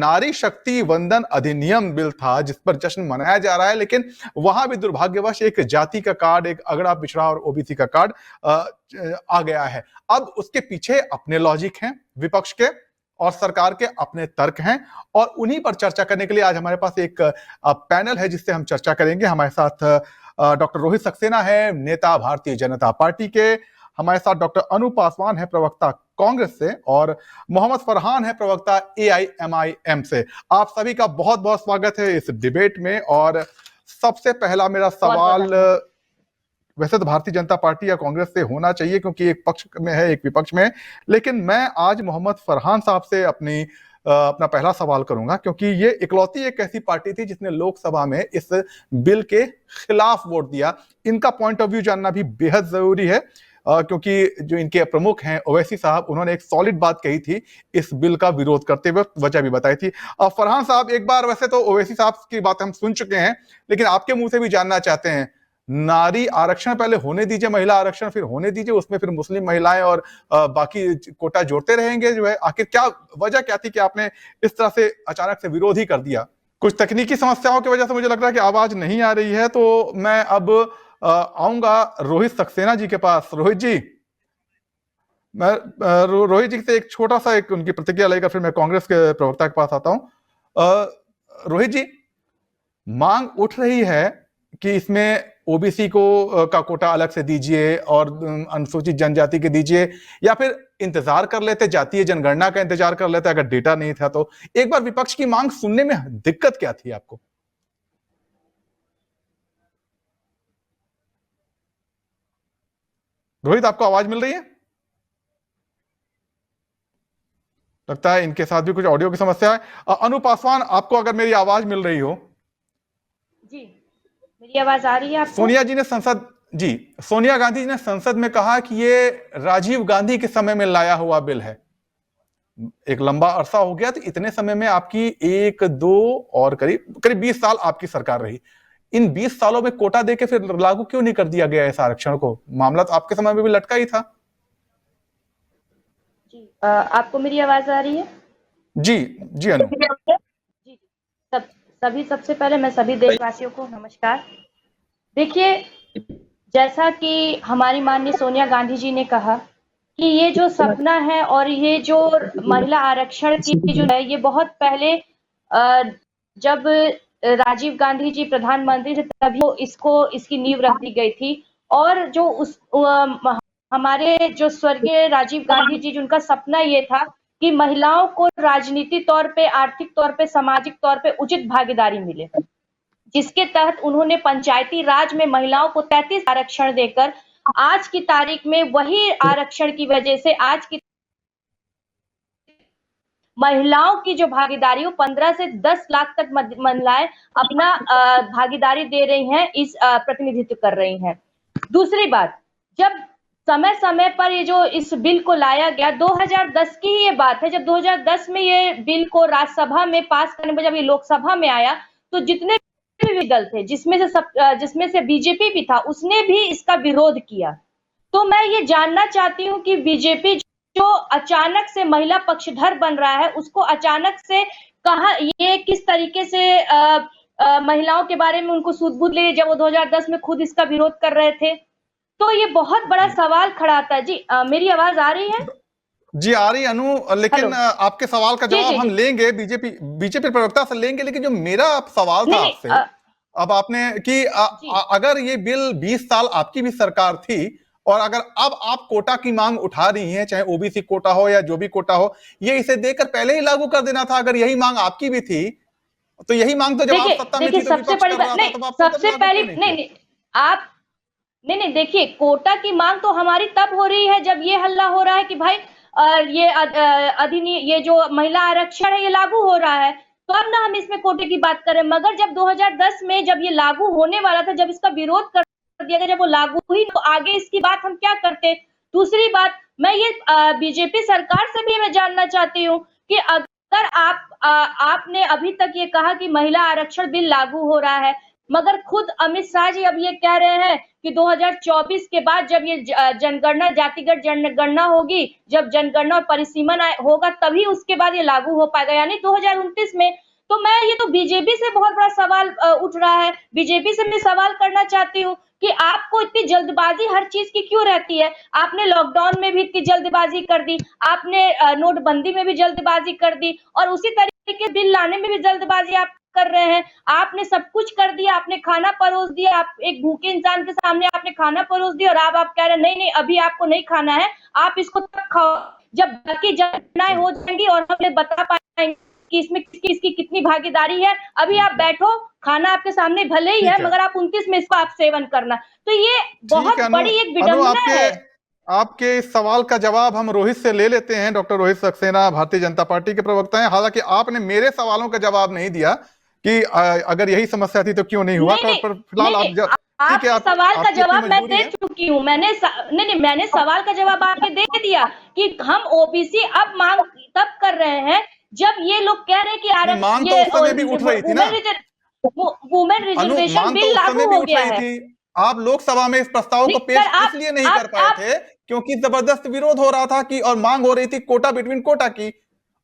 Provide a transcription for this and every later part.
नारी शक्ति वंदन अधिनियम बिल था जिस पर जश्न मनाया जा रहा है, लेकिन वहां भी दुर्भाग्यवश एक जाति का कार्ड, एक अगड़ा पिछड़ा और ओबीसी का कार्ड आ गया है। अब उसके पीछे अपने लॉजिक हैं विपक्ष के और सरकार के अपने तर्क हैं, और उन्हीं पर चर्चा करने के लिए आज हमारे पास एक पैनल है जिससे हम चर्चा करेंगे। हमारे साथ डॉक्टर रोहित सक्सेना है, नेता भारतीय जनता पार्टी के। हमारे साथ डॉक्टर अनु पासवान है, प्रवक्ता कांग्रेस से, और मोहम्मद फरहान है, प्रवक्ता एआईएमआईएम से। आप सभी का बहुत बहुत स्वागत है इस डिबेट में। और सबसे पहला मेरा सवाल, वैसे तो भारतीय जनता पार्टी या कांग्रेस से होना चाहिए क्योंकि एक पक्ष में है एक विपक्ष में है, लेकिन मैं आज मोहम्मद फरहान साहब से अपना पहला सवाल करूंगा, क्योंकि ये इकलौती एक ऐसी पार्टी थी जिसने लोकसभा में इस बिल के खिलाफ वोट दिया। इनका पॉइंट ऑफ व्यू जानना भी बेहद जरूरी है, क्योंकि जो इनके प्रमुख हैं ओवैसी साहब, उन्होंने एक सॉलिड बात कही थी इस बिल का विरोध करते हुए, वजह भी बताई थी। फरहान साहब, एक बार वैसे तो ओवैसी साहब की बात हम सुन चुके हैं, लेकिन आपके मुंह से भी जानना चाहते हैं, नारी आरक्षण पहले होने दीजिए, महिला आरक्षण फिर होने दीजिए, उसमें फिर मुस्लिम महिलाएं और बाकी कोटा जोड़ते रहेंगे जो है, आखिर क्या वजह क्या थी कि आपने इस तरह से अचानक से विरोध ही कर दिया? कुछ तकनीकी समस्याओं की वजह से मुझे लग रहा है कि आवाज नहीं आ रही है, तो मैं अब आऊंगा रोहित सक्सेना जी के पास। रोहित जी, मैं रोहित जी से एक छोटा सा उनकी प्रतिक्रिया लेकर फिर मैं कांग्रेस के प्रवक्ता के पास आता हूं। रोहित जी, मांग उठ रही है कि इसमें ओबीसी का कोटा अलग से दीजिए और अनुसूचित जनजाति के दीजिए, या फिर इंतजार कर लेते, जातीय जनगणना का इंतजार कर लेते अगर डेटा नहीं था तो। एक बार विपक्ष की मांग सुनने में दिक्कत क्या थी आपको? रोहित, आपको आवाज मिल रही है? लगता है इनके साथ भी कुछ ऑडियो की समस्या है। अनु पासवान, आपको अगर मेरी आवाज मिल रही हो? जी, मेरी आवाज आ रही है आपको? सोनिया गांधी जी ने संसद में कहा कि ये राजीव गांधी के समय में लाया हुआ बिल है। एक लंबा अरसा हो गया, तो इतने समय में आपकी 1, 2 और करीब 20 साल आपकी सरकार रही। इन 20 सालों में कोटा देके फिर लागू क्यों नहीं कर दिया गया इस आरक्षण को? मामला तो आपके समय में भी लटका ही था। जी, आपको मेरी आवाज आ रही है? जी जी अनु जी, सबसे पहले मैं सभी देशवासियों को नमस्कार। देखिए, जैसा कि हमारी माननीय सोनिया गांधी जी ने कहा कि ये जो सपना है और ये जो महिला आरक्षण की जो है, ये बहुत पहले जब राजीव गांधी जी प्रधानमंत्री थे तभी इसकी नींव रख दी गई थी। और जो हमारे जो स्वर्गीय राजीव गांधी जी, जिनका सपना ये था कि महिलाओं को राजनीतिक तौर पे, आर्थिक तौर पे, सामाजिक तौर पे उचित भागीदारी मिले, जिसके तहत उन्होंने पंचायती राज में महिलाओं को 33 आरक्षण देकर आज की तारीख में वही आरक्षण की वजह से आज की महिलाओं की जो भागीदारी, 15 से 10 लाख तक महिलाएं अपना भागीदारी दे रही हैं, इस प्रतिनिधित्व कर रही हैं। दूसरी बात, जब समय समय पर ये जो इस बिल को लाया गया, 2010 की ही ये बात है, जब 2010 में ये बिल को राज्यसभा में पास करने पर जब ये लोकसभा में आया, तो जितने भी दल थे, जिसमें से बीजेपी भी था, उसने भी इसका विरोध किया। तो मैं ये जानना चाहती हूँ कि बीजेपी जो अचानक से महिला पक्षधर बन रहा है, उसको अचानक से कहा, ये किस तरीके से महिलाओं के बारे में उनको सूझबूझ ले, जब वो 2010 में खुद इसका विरोध कर रहे थे। तो ये बहुत बड़ा सवाल खड़ा था। जी, मेरी आवाज आ रही है? जी आ रही अनु, लेकिन आपके सवाल का जवाब हम लेंगे, बीजेपी प्रवक्ता से लेंगे, लेकिन जो मेरा सवाल था आपसे, अब आपने कि अगर ये बिल 20 साल आपकी भी सरकार थी और अगर अब आप कोटा की मांग उठा रही हैं, चाहे ओबीसी कोटा हो या जो भी कोटा हो, ये इसे देकर पहले ही लागू कर देना था। अगर यही मांग आपकी भी थी तो यही मांग तो जब आप सत्ता में थी तो सबसे पहले नहीं, देखिए, कोटा की मांग तो हमारी तब हो रही है जब ये हल्ला हो रहा है कि भाई ये जो महिला आरक्षण है ये लागू हो रहा है, तो अब ना हम इसमें कोटे की बात करें। मगर जब 2010 में जब ये लागू होने वाला था, जब इसका विरोध कर दिया गया, जब वो लागू हुई, तो आगे इसकी बात हम क्या करते? दूसरी बात, मैं ये बीजेपी सरकार से भी मैं जानना चाहती हूँ कि अगर आपने अभी तक ये कहा कि महिला आरक्षण बिल लागू हो रहा है, मगर खुद अमित शाह जी अब ये कह रहे हैं कि 2024 के बाद जब ये जनगणना, जातिगत जनगणना होगी, जब जनगणना और परिसीमन होगा, तभी उसके बाद ये लागू हो पाएगा, यानी 2029 में। तो मैं ये तो बीजेपी से बहुत बड़ा सवाल उठ रहा है। बीजेपी से मैं सवाल करना चाहती हूँ कि आपको इतनी जल्दबाजी हर चीज की क्यों रहती है? आपने लॉकडाउन में भी इतनी जल्दबाजी कर दी, आपने नोटबंदी में भी जल्दबाजी कर दी, और उसी तरीके बिल लाने में भी जल्दबाजी आप कर रहे हैं। आपने सब कुछ कर दिया, आपने खाना परोस दिया, आप एक भूखे इंसान के सामने आपने खाना परोस दिया, और अब आप कह रहे हैं नहीं नहीं अभी आपको नहीं खाना है, आप इसको तब खाओ जब बाकी जनगणनाएं हो जाएंगी और हम बता पाएंगे कि इसमें किसकी कितनी भागीदारी है। अभी आप बैठो, खाना आपके सामने भले ही है, मगर आप 29 में इसको आप सेवन करना। तो ये बहुत बड़ी एक विडंबना है। आपके इस सवाल का जवाब हम रोहित से ले लेते हैं। डॉक्टर रोहित सक्सेना भारतीय जनता पार्टी के प्रवक्ता हैं। हालांकि आपने मेरे सवालों का जवाब नहीं दिया कि अगर यही समस्या थी तो क्यों नहीं हुआ। पर फिलहाल आप सवाल का जवाब मैं दे चुकी हूँ। मैंने सवाल का जवाब आपके दे दिया कि हम ओबीसी अब मांग तब कर रहे हैं जब ये लोग कह रहे हैं कि मांग तो उस समय भी उठ रही थी ना, वुमेन रिजर्वेशन बिल लागू हो गया है। आप लोकसभा में इस प्रस्ताव को पेश इसलिए नहीं कर पाए थे क्योंकि जबरदस्त विरोध हो रहा था कि, और मांग हो रही थी कोटा बिटवीन कोटा की,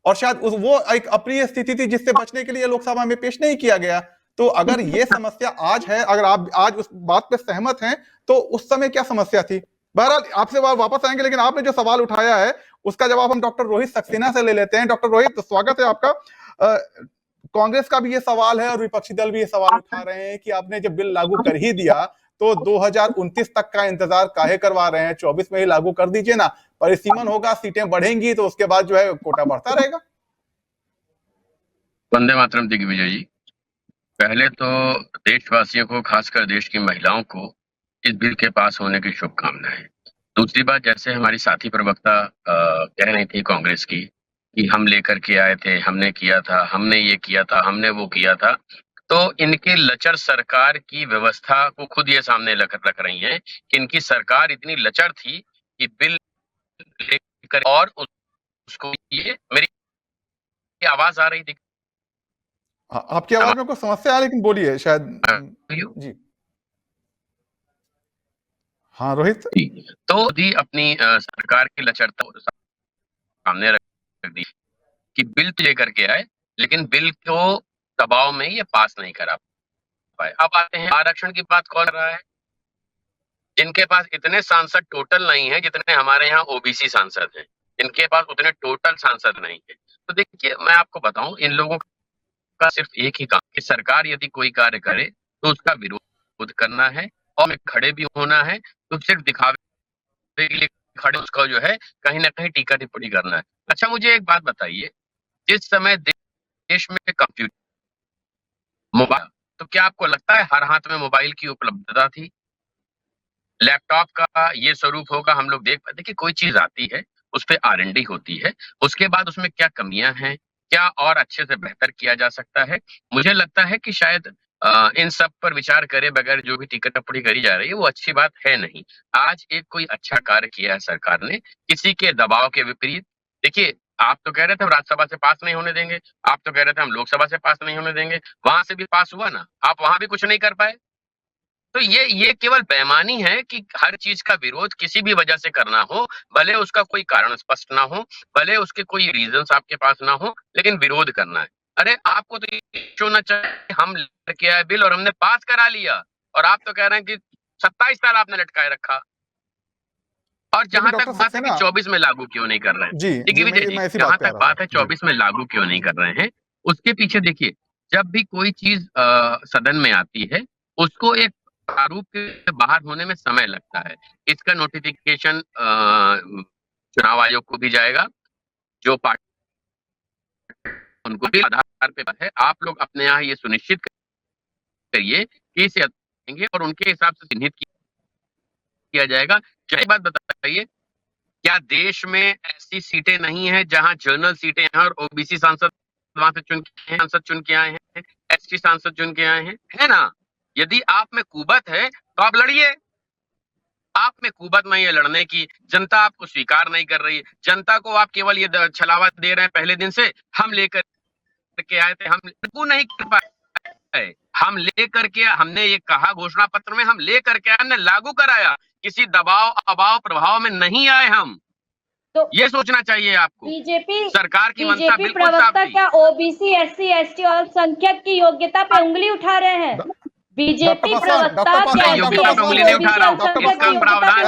और शायद वो एक अप्रिय स्थिति थी जिससे बचने के लिए लोकसभा में पेश नहीं किया गया। तो अगर ये समस्या आज है, अगर आप आज उस बात पे सहमत हैं, तो उस समय क्या समस्या थी? बहरहाल आपसे वापस आएंगे, लेकिन आपने जो सवाल उठाया है उसका जवाब हम डॉक्टर रोहित सक्सेना से ले लेते हैं। डॉक्टर रोहित, स्वागत है आपका। कांग्रेस का भी ये सवाल है और विपक्षी दल भी ये सवाल उठा रहे हैं कि आपने जब बिल लागू कर ही दिया तो 2029 तक का इंतजार काहे करवा रहे हैं? 24 में ही लागू कर दीजिए ना, परिसीमन होगा, सीटें बढ़ेंगी तो उसके बाद जो है कोटा बढ़ता रहेगा। वंदे मातरम दिग्विजय जी, पहले तो देशवासियों को, खासकर देश की महिलाओं को इस बिल के पास होने की शुभकामनाएं। दूसरी बात, जैसे हमारी साथी प्रवक्ता कह रही थी कांग्रेस की कि हम लेकर के आए थे, हमने किया था, हमने ये किया था, हमने वो किया था, तो इनके लचर सरकार की व्यवस्था को खुद ये सामने रख रही हैं कि इनकी सरकार इतनी लचर थी कि बिल लेकर, और उसको ये मेरी आवाज आ रही थी? आपकी आवाज में कोई समस्या है, लेकिन बोलिए शायद जी। हाँ रोहित, तो दी अपनी सरकार की लचरता सामने रख दी कि बिल तो लेकर के आए, लेकिन बिल को दबाव में ये पास नहीं करा पाए। अब आते हैं आरक्षण की बात कौन कर रहा है? जिनके पास इतने सांसद टोटल नहीं है जितने हमारे यहाँ ओबीसी सांसद हैं, इनके पास उतने टोटल सांसद नहीं है। तो देखिए, मैं आपको बताऊं, इन लोगों का सिर्फ एक ही काम कि सरकार यदि कोई कार्य करे तो उसका विरोध करना है, और खड़े भी होना है, तो सिर्फ दिखावे के लिए खड़े उसका जो है कहीं ना कहीं टीका टिप्पणी करना है। अच्छा, मुझे एक बात बताइए, जिस समय देश में कंप्यूटर, मोबाइल, तो क्या आपको लगता है हर हाथ में मोबाइल की उपलब्धता थी? लैपटॉप का ये स्वरूप होगा, हम लोग देख पाते कि कोई चीज आती है, उस पर R&D होती है, उसके बाद उसमें क्या कमियां हैं, क्या और अच्छे से बेहतर किया जा सकता है। मुझे लगता है कि शायद इन सब पर विचार करे बगैर जो भी टिकट टिप्पणी करी जा रही है वो अच्छी बात है नहीं। आज एक कोई अच्छा कार्य किया है सरकार ने, किसी के दबाव के विपरीत। देखिए, आप तो कह रहे थे हम राज्यसभा से पास नहीं होने देंगे, आप तो कह रहे थे हम लोकसभा से पास नहीं होने देंगे, वहां से भी पास हुआ ना, आप वहां भी कुछ नहीं कर पाए। तो ये केवल बेईमानी है कि हर चीज का विरोध किसी भी वजह से करना हो, भले उसका कोई कारण स्पष्ट ना हो, भले उसके कोई रीजंस आपके पास ना हो, लेकिन विरोध करना है। अरे आपको तो ये होना चाहिए, हम लेके आए बिल और हमने पास करा लिया, और आप तो कह रहे हैं कि 27 साल आपने लटकाए रखा। और जहां तक बात है कि 24 में लागू क्यों नहीं कर रहे हैं, जहां तक बात है 24 में लागू क्यों नहीं कर रहे हैं, उसके पीछे देखिए, जब भी कोई चीज सदन में आती है उसको एक प्रारूप के बाहर होने में समय लगता है। इसका नोटिफिकेशन चुनाव आयोग को भी जाएगा, जो पार्टी उनको भी आधार पे है। आप लोग अपने यहाँ ये सुनिश्चित करिए कि इसे देंगे और उनके हिसाब से चिन्हित किया जाएगा। क्या बात बताइए, क्या देश में ऐसी सीटें नहीं है जहां जनरल सीटें हैं और ओबीसी सांसद वहां से चुन के आए हैं, एसटी सांसद चुन के आए हैं, है ना? यदि आप में कुवत है तो आप लड़िए। आप में कुवत नहीं है लड़ने की, जनता आपको स्वीकार नहीं कर रही है। जनता को आप केवल ये छलावा दे रहे हैं पहले दिन से, हम लेकर के आए थे, हम लागू नहीं कर पाए, हम ले करके, हमने ये कहा घोषणा पत्र में, हम ले करके हमने लागू कराया, किसी दबाव अभाव प्रभाव में नहीं आए हम। तो ये सोचना चाहिए आपको। बीजेपी सरकार की मंशा बिल्कुल साफ प्रवक्ता थी। क्या ओबीसी, एससी, एसटी और अल्पसंख्यक की योग्यता पे उंगली उठा रहे हैं? बीजेपी प्रवक्ता क्या योग्यता पे उंगली नहीं उठा रहा हूँ, इसका प्रावधान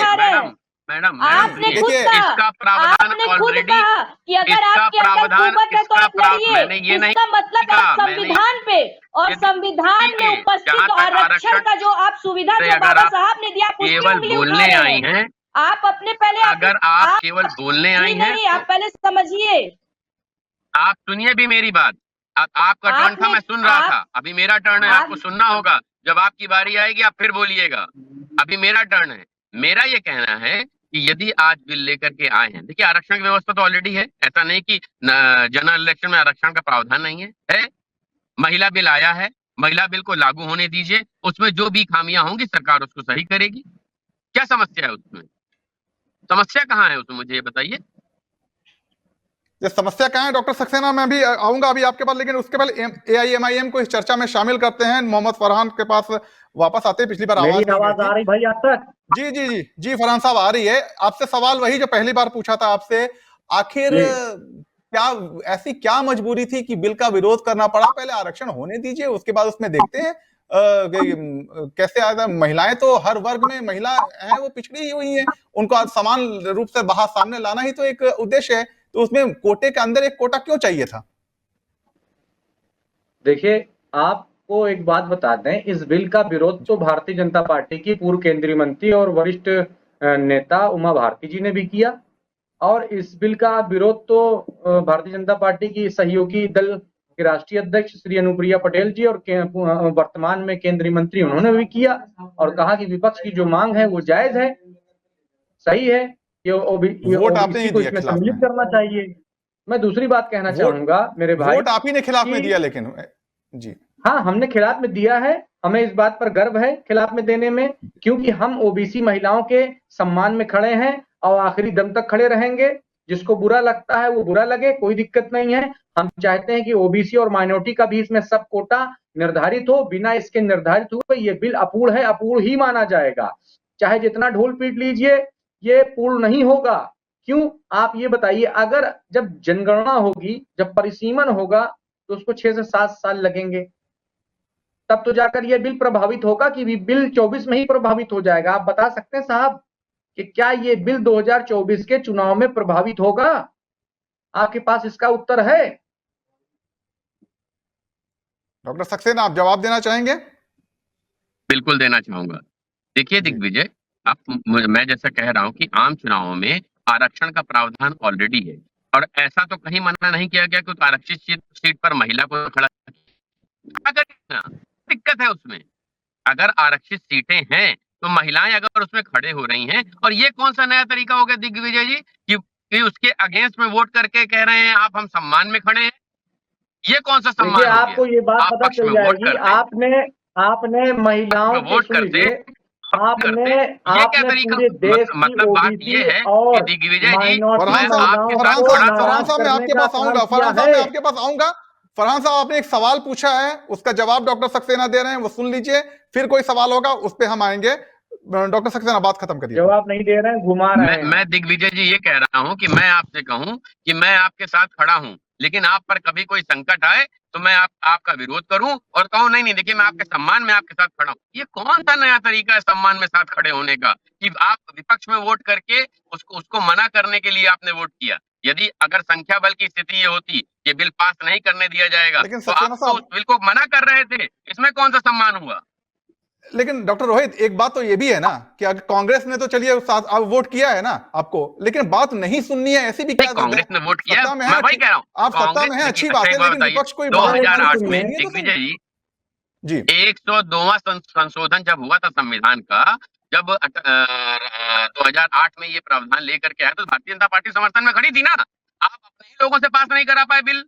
मैडम मैडम आपने खुद कहा, इसका प्रावधान आपने खुद ऑलरेडी, कहा कि अगर इसका आपके अंदर प्रावधान, कुवत है तो इसका आप लड़िए। मैंने ये नहीं इसका मतलब कहा, आप संविधान पे और संविधान में उपस्थित जहाँ तक आरक्षण का जो आप सुविधा से जो अगर बाबा आप साहब ने दिया, आप उसकी केवल उंगली उठा बोलने रहे आई हैं, आप अपने पहले अगर आप केवल बोलने आई हैं, नहीं, आप पहले समझिए। आप सुनिए भी मेरी बात। आपका टर्न था, मैं सुन रहा था। अभी मेरा टर्न है, आपको सुनना होगा। जब आपकी बारी आएगी आप फिर बोलिएगा। अभी मेरा टर्न है। मेरा ये कहना है कि यदि आज बिल लेकर के आए हैं, देखिए आरक्षण की व्यवस्था तो ऑलरेडी है, ऐसा नहीं कि जनरल इलेक्शन में आरक्षण का प्रावधान नहीं है। महिला बिल आया है, महिला बिल को लागू होने दीजिए, उसमें जो भी खामियां होंगी सरकार उसको सही करेगी। क्या समस्या है उसमें? समस्या कहाँ है उसमें, मुझे ये बताइए। ये समस्या कहाँ है डॉक्टर सक्सेना? मैं भी आऊंगा अभी आपके पास, लेकिन उसके पहले एआईएमआईएम को इस चर्चा में शामिल करते हैं। मोहम्मद फरहान के पास वापस आते हैं, पिछली बार आवाज आ रही भाई आप तक? जी जी जी जी फरहान साहब आ रही है। आपसे सवाल वही जो पहली बार पूछा था आपसे, आखिर क्या ऐसी क्या मजबूरी थी कि बिल का विरोध करना पड़ा? पहले आरक्षण होने दीजिए, उसके बाद उसमें देखते हैं कैसे आता। महिलाएं तो हर वर्ग में महिला है, वो पिछड़ी हुई है, उनको आज समान रूप से बाहर सामने लाना ही तो एक उद्देश्य है। तो उसमें कोटे के अंदर एक कोटा क्यों चाहिए था? देखिए, आपको एक बात बता दें, इस बिल का विरोध तो भारतीय जनता पार्टी की पूर्व केंद्रीय मंत्री और वरिष्ठ नेता उमा भारती जी ने भी किया, और इस बिल का विरोध तो भारतीय जनता पार्टी की सहयोगी दल के राष्ट्रीय अध्यक्ष श्री अनुप्रिया पटेल जी और वर्तमान में केंद्रीय मंत्री उन्होंने भी किया, और कहा कि विपक्ष की जो मांग है वो जायज है, सही है, ये ओबीसी को इसमें सम्मिलित करना चाहिए। मैं दूसरी बात कहना चाहूंगा मेरे भाई, वोट आप ही ने खिलाफ में दिया, लेकिन जी हाँ, हमने खिलाफ में दिया है। हमें इस बात पर गर्व है खिलाफ में देने में, क्योंकि हम ओबीसी महिलाओं के सम्मान में खड़े हैं और आखिरी दम तक खड़े रहेंगे। जिसको बुरा लगता है वो बुरा लगे, कोई दिक्कत नहीं है। हम चाहते हैं कि ओबीसी और माइनॉरिटी का भी इसमें सब कोटा निर्धारित हो। बिना इसके निर्धारित हुए ये बिल अपूर्ण है, अपूर्ण ही माना जाएगा। चाहे जितना ढोल पीट लीजिए, ये पूर्ण नहीं होगा। क्यों, आप ये बताइए। अगर जब जनगणना होगी, जब परिसीमन होगा, तो उसको 6 से 7 साल लगेंगे, तब तो जाकर यह बिल प्रभावित होगा कि बिल 24 में ही प्रभावित हो जाएगा। आप बता सकते हैं साहब कि क्या ये बिल 2024 के चुनाव में प्रभावित होगा? आपके पास इसका उत्तर है? डॉक्टर सक्सेना, आप जवाब देना चाहेंगे? बिल्कुल देना चाहूंगा। देखिए दिग्विजय, मैं जैसा कह रहा हूं कि आम चुनावों में आरक्षण का प्रावधान ऑलरेडी है, और ऐसा तो कहीं मना नहीं किया गया कि आरक्षित सीट पर महिला को खड़ा करना। दिक्कत है उसमें। अगर आरक्षित सीटें हैं तो महिलाएं अगर उसमें खड़े हो रही हैं, और ये कौन सा नया तरीका हो गया दिग्विजय जी कि उसके अगेंस्ट में वोट करके कह रहे हैं आप हम सम्मान में खड़े हैं? ये कौन सा सम्मान हो गया? आपको ये बात पता चल जाएगी। आपने महिलाओं वोट करते, आपने पूरे देश मतलब बात ये है कि दिग्विजय जी, फरहान साहब मैं आपके पास आऊंगा। फरहान साहब मैं आपके पास आऊंगा। फरहान साहब, आपने एक सवाल पूछा है, उसका जवाब डॉक्टर सक्सेना दे रहे हैं, वो सुन लीजिए। फिर कोई सवाल होगा उस पर हम आएंगे। डॉक्टर सक्सेना, बात खत्म करिए। जवाब नहीं दे रहे हैं, घुमा रहे हैं। मैं दिग्विजय जी ये कह रहा हूं कि मैं आपसे कहूं कि मैं आपके साथ खड़ा हूं, लेकिन आप पर कभी कोई संकट आए तो मैं आपका विरोध करूं और कहूं नहीं देखिए मैं आपके सम्मान में आपके साथ खड़ा हूं। ये कौन सा नया तरीका है सम्मान में साथ खड़े होने का, कि आप विपक्ष में वोट करके उसको मना करने के लिए आपने वोट किया? यदि अगर संख्या बल की स्थिति ये होती कि बिल पास नहीं करने दिया जाएगा तो आप तो उस बिल को मना कर रहे थे, इसमें कौन सा सम्मान हुआ? लेकिन डॉक्टर रोहित, एक बात तो ये भी है ना कि अगर कांग्रेस ने तो चलिए अब वोट किया है ना आपको, लेकिन बात नहीं सुननी है ऐसी भी क्या? कांग्रेस ने वोट किया, मैं वही कह रहा हूं। आप सत्ता में है, अच्छी बात है, लेकिन विपक्ष कोई 2008 में दिग्विजय जी 102वां संशोधन जब हुआ था संविधान का, जब 2008 में ये प्रावधान लेकर के आया तो भारतीय जनता पार्टी समर्थन में खड़ी थी ना। आप अपने ही लोगों से पास नहीं करा पाए बिल।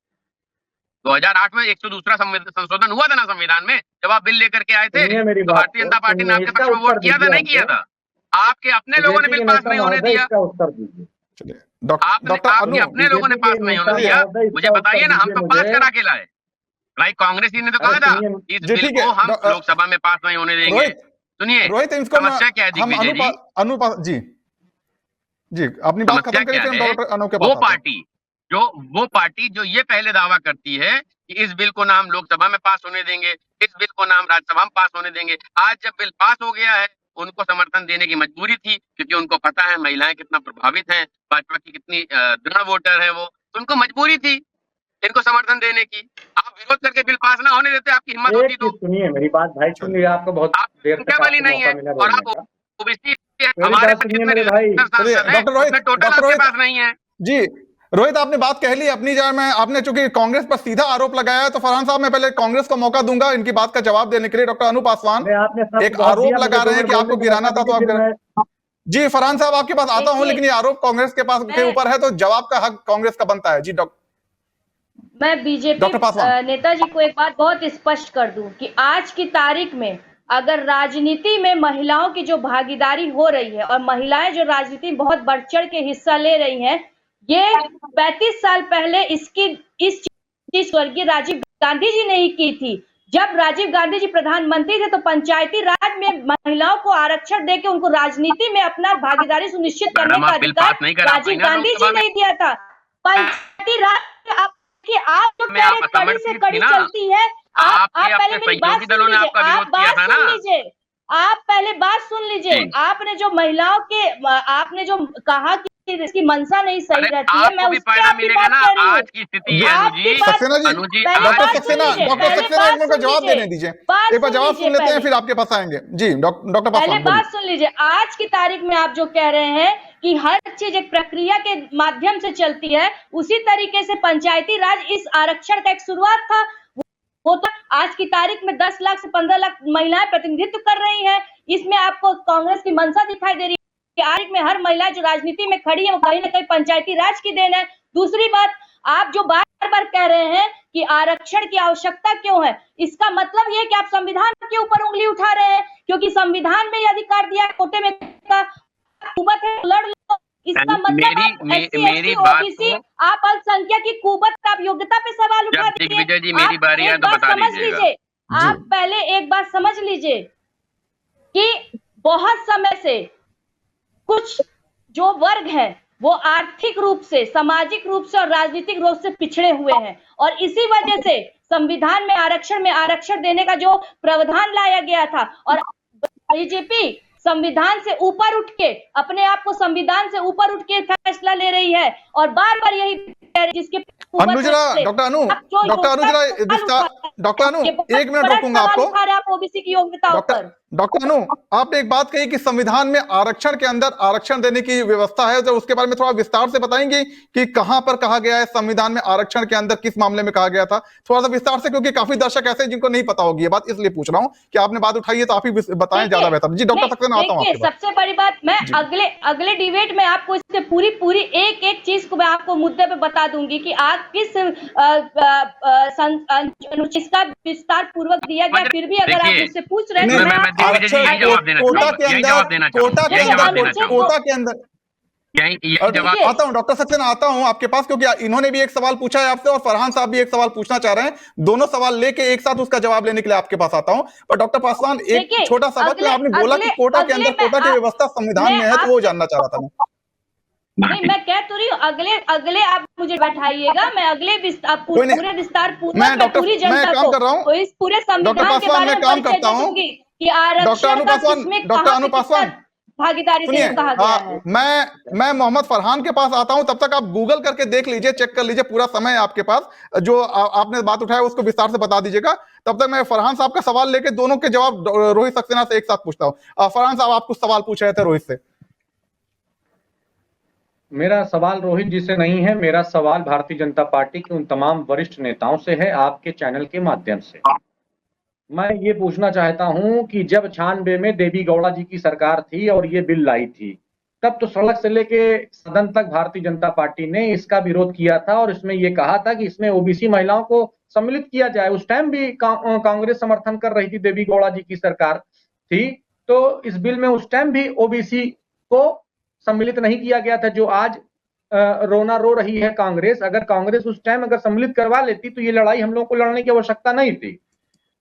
2008 में 102वां संशोधन हुआ था ना संविधान में, जब आप बिल लेकर के आए थे तो भारतीय जनता पार्टी ने आपके पक्ष में वोट किया था, नहीं किया था? आपके अपने लोगों ने बिल पास नहीं होने दिया। आपके अपने लोगों ने पास नहीं होने दिया। मुझे बताइए ना, हम तो पास करा के लाए। भाई कांग्रेस जी ने तो कहा अरे था सुनिए, इस जी बिल ठीक है को हम लोकसभा में पास नहीं होने देंगे। रोहित सुनिए, रोहित इसको समस्या क्या है हम दिग्विजय जी? अनुपा जी जी अपनी बात समस्या खत्म करिए क्या फिर हम है? डॉक्टर अनूप के वो पास आते हैं। पार्टी जो वो पार्टी जो ये पहले दावा करती है कि इस बिल को ना हम लोकसभा में पास होने देंगे, इस बिल को ना हम राज्यसभा में पास होने देंगे, आज जब बिल पास हो गया है उनको समर्थन देने की मजबूरी थी, क्योंकि उनको पता है महिलाएं कितना प्रभावित हैं, भाजपा की कितनी दृढ़ वोटर है वो, तो उनको मजबूरी थी इनको समर्थन देने की। आप विरोध करके बिल पास ना होने देते, आपकी हिम्मत एक होती चीज तो। सुनिए, मेरी बात भाई सुन चलिए लिया, आपको बहुत आप देर संख्या तक वाली आपको नहीं मौका है मिला और बोलने आप का। ओबीसी मेरी हमारे बात 25 सुनिए में मेरे भाई। चलिए सांसद है, उसमें टोटल आपके रोहित पास नहीं है। जी रोहित आपने बात कह ली अपनी जगह में। आपने चूंकि कांग्रेस पर सीधा आरोप लगाया है तो फरहान साहब मैं पहले कांग्रेस को मौका दूंगा इनकी बात का जवाब देने के लिए। डॉक्टर अनूप पासवान अरे आपने सब एक बहुत आरोप दिया, मुझे लगा 2 रहे हैं मिनट कि आपको बोलने का गिराना मौका था तो दीजिए, आप फिर मैं जी फरहान साहब आपके पास आता हूं, देखिए, लेकिन ये आरोप कांग्रेस के पास के ऊपर है तो जवाब का हक कांग्रेस का बनता है। जी मैं बीजेपी डॉक्टर पासवान। नेताजी को एक बात बहुत स्पष्ट कर दूं कि आज की तारीख में अगर राजनीति में महिलाओं की जो भागीदारी हो रही है और महिलाएं जो राजनीति में बहुत बढ़ चढ़ के हिस्सा ले रही हैं, ये 35 साल पहले इस चीज स्वर्गीय राजीव गांधी जी ने ही की थी। जब राजीव गांधी जी प्रधानमंत्री थे तो पंचायती राज में महिलाओं को आरक्षण देके उनको राजनीति में अपना भागीदारी सुनिश्चित करने मैडम का आप बिल अधिकार पास नहीं करा पाई राजीव ना गांधी लोकसभा जी में। ने दिया था। पंचायती राज कि आप जो में कह आप रहे कड़ी से असमर्थित कड़ी थी ना, चलती है, आप आपके पहले अपने मेरी बात सहयोगी सुन दलों ने लीजिए, आपका आप विरोध किया बात था सुन ना। लीजिए, आप पहले बात सुन लीजिए। जी, आपने जो महिलाओं के आपने जो कहा कि इसकी मंशा नहीं सही अरे रहती है, मैं आपको भी उससे फायदा आपकी मिलेगा बात ना। कर रही हूँ। आज की स्थिति है आपकी अनुजी, बात सक्सेना जी अनुजी पहले आज बात सुन लीजिए, डॉक्टर पहले सक्सेना एक बात मिनट का सुन जवाब लीजिए, देने दीजिए। बात एक बार सुन जवाब लीजिए सुन लेते हैं पहले। फिर आपके पास आएंगे। जी डॉक्टर पहले पासवान बात बोलिए। सुन लीजिए, आज की तारीख में आप जो कह रहे हैं कि हर चीज एक प्रक्रिया के माध्यम से चलती है, उसी तरीके से पंचायती राज इस आरक्षण का एक शुरुआत था। वो तो आज की तारीख में 10 लाख से 15 लाख महिलाएं प्रतिनिधित्व कर रही हैं। इसमें आपको कांग्रेस की मंशा दिखाई दे रही है कि आज में हर महिला जो राजनीति में खड़ी है वो कहीं ना कहीं पंचायती राज की देन है। दूसरी बात, आप जो बार बार कह रहे हैं कि आरक्षण की आवश्यकता क्यों है, इसका मतलब ये कि आप संविधान के ऊपर उंगली उठा रहे हैं, क्योंकि संविधान में यह अधिकार दिया कोटे में का हुकूमत है, लड़ लो। इसका मतलब आप एससी मेरी एसटी बात ओबीसी, को आप अल्पसंख्यक की कुबत, आप योग्यता पे सवाल उठा जब दिए। दिग्विजय जी मेरी आप बारी है एक तो बात बता समझ दीजिएगा। लीजिए, आप पहले एक बात समझ लीजिए कि बहुत समय से कुछ जो वर्ग हैं वो आर्थिक रूप से, सामाजिक रूप से और राजनीतिक रूप से पिछड़े हुए हैं, और इसी वजह से संविधान में आरक्षण देने का जो प्रावधान लाया गया था, और बीजेपी संविधान से ऊपर उठ के, अपने आप को संविधान से ऊपर उठ के फैसला ले रही है और बार बार यही कह रही जिसके डॉक्टर अनु एक मिनट रोकूंगा आपको। आप ओबीसी की योग्यता पर डॉक्टर अनु आपने एक बात कही कि संविधान में आरक्षण के अंदर आरक्षण देने की व्यवस्था है, तो उसके बारे में थोड़ा विस्तार से बताएंगे कि कहां पर कहा गया है संविधान में आरक्षण के अंदर, किस मामले में कहा गया था, थोड़ा सा विस्तार से, क्योंकि काफी दर्शक ऐसे हैं जिनको नहीं पता होगी ये बात, इसलिए पूछ रहा हूं कि आपने बात उठाई है तो आप ही बताएं, ज्यादा बेहतर। जी डॉक्टर सक्सेना आता हूं। सबसे बड़ी बात, मैं अगले डिबेट में आपको इससे पूरी एक एक चीज को मैं आपको मुद्दे पे बता दूंगी कि आप किस अनुच्छेद का विस्तार पूर्वक दिया गया, फिर भी अगर आप मुझसे पूछ रहे हैं कोटा के अंदर आता हूं डॉक्टर सक्सेना, आता हूं आपके पास, क्योंकि इन्होंने भी एक सवाल पूछा है आपसे और फरहान साहब भी एक सवाल पूछना चाह रहे हैं। दोनों सवाल लेके एक साथ उसका जवाब लेने के लिए आपके पास आता हूं। पर डॉक्टर पासवान एक छोटा सा बात, आपने बोला कि कोटा के अंदर कोटा की व्यवस्था संविधान में है, तो वो जानना चाह रहा था मैं। नहीं, मैं कह तो रही हूँ, अगले आप मुझे बैठाइएगा, मैं अगले पूरे विस्तार पूरी जनता को इस पूरे संविधान के बारे में काम करता हूँ कि आरक्षण का किसमें भागीदारी से कहा गया है। मैं मोहम्मद फरहान के पास आता हूं, तब तक आप गूगल करके देख लीजिए, चेक कर लीजिए, पूरा समय है आपके पास, जो आपने बात उठाया उसको विस्तार से बता दीजिएगा। तब तक मैं फरहान साहब का सवाल लेके दोनों के जवाब रोहित सक्सेना से एक साथ पूछता हूं। फरहान साहब आप कुछ सवाल पूछ रहे थे रोहित से। मेरा सवाल रोहित जी से नहीं है, मेरा सवाल भारतीय जनता पार्टी के उन तमाम वरिष्ठ नेताओं से है, आपके चैनल के माध्यम से। मैं ये पूछना चाहता हूं कि जब 96 में देवी गौड़ा जी की सरकार थी और ये बिल लाई थी, तब तो सड़क से लेके सदन तक भारतीय जनता पार्टी ने इसका विरोध किया था और इसमें ये कहा था कि इसमें ओबीसी महिलाओं को सम्मिलित किया जाए। उस टाइम भी कांग्रेस समर्थन कर रही थी, देवी गौड़ा जी की सरकार थी, तो इस बिल में उस टाइम भी ओबीसी को सम्मिलित नहीं किया गया था, जो आज रोना रो रही है कांग्रेस। अगर कांग्रेस उस टाइम अगर सम्मिलित करवा लेती तो ये लड़ाई हम लोग को लड़ने की आवश्यकता नहीं थी।